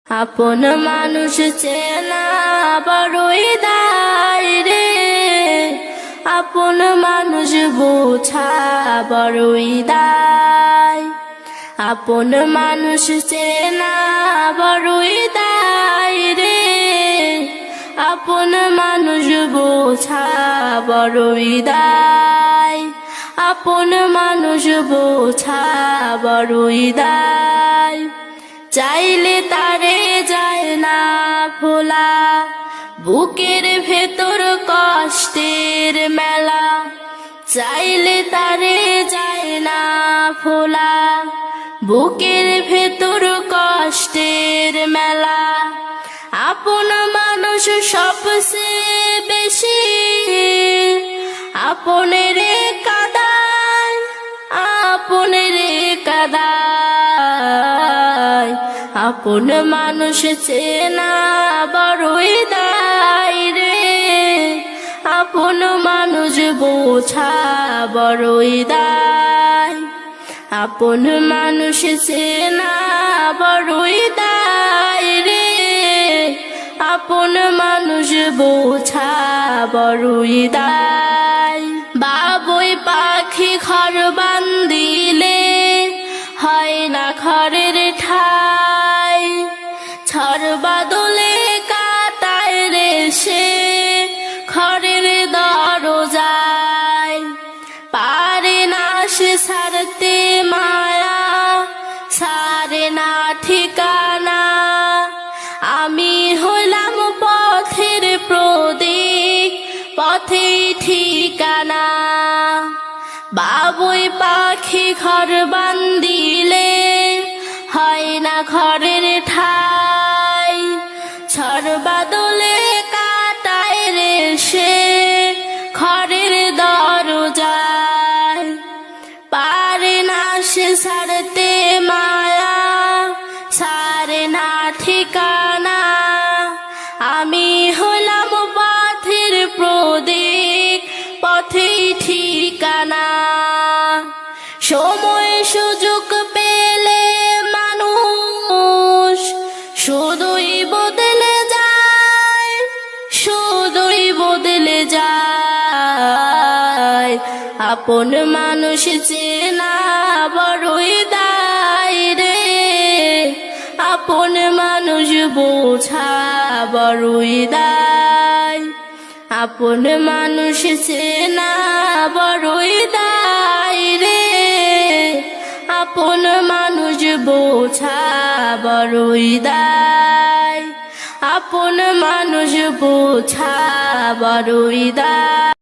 আপন মানুষ চেনা বড়ই দায় রে, আপন মানুষ বোঝা বড়ই দায়। আপন মানুষ চেনা বড়ই দায় রে, আপন মানুষ বোঝা বড়ই দায়। আপন মানুষ বোঝা বড়ই দায়। চাইলে তারে যায় না ভোলা, বুকের ভেতর কষ্টের মেলা। চাইলে তারে যায় না ভোলা, বুকের ভেতর কষ্টের মেলা। আপন মানুষ সবচেয়ে বেশি আপনের কাদায়, আপনের কাদায়। আপন মানুষ চেনা বড়ই দায় রে, আপন মানুষ বোঝা বড়ই দায়। আপন মানুষ চেনা বড়ই দায় রে, আপন মানুষ বোঝা বড়ই দায়। বাবুই পাখি ঘর বান্ধিলে হয় না ঘরের ঠাই, ঝড় বাদলে কাটায় রে সে ঘরের দরজায়। পারে না সে ছাড়তে মায়া, ছাড়ে না ঠিকানা। আমি হইলাম পথের প্রতীক, পথেই ঠিকানা। বাবুই পাখি ঘর বান্ধিলে হয় না ঘরের ঠাই, ঝড় বাদলে কাটায় রে সে ঘরের দরজায়। পারে না সে ছাড়তে মায়া, ছাড়ে না ঠিকানা। আমি হলাম পথের প্রতীক, পথেই ঠিকানা। সময় সুযোগ পেলে মানুষ শুধুই বদলে যায়, শুধুই বদলে যায়। আপন মানুষ চেনা বড়ই দায় রে, আপন মানুষ বোঝা বড়ই দায়। আপন মানুষ চেনা বড়ই দায় রে, আপন মানুষ বোঝা বড়ই দায়। আপন মানুষ বোঝা বড়ই দায়।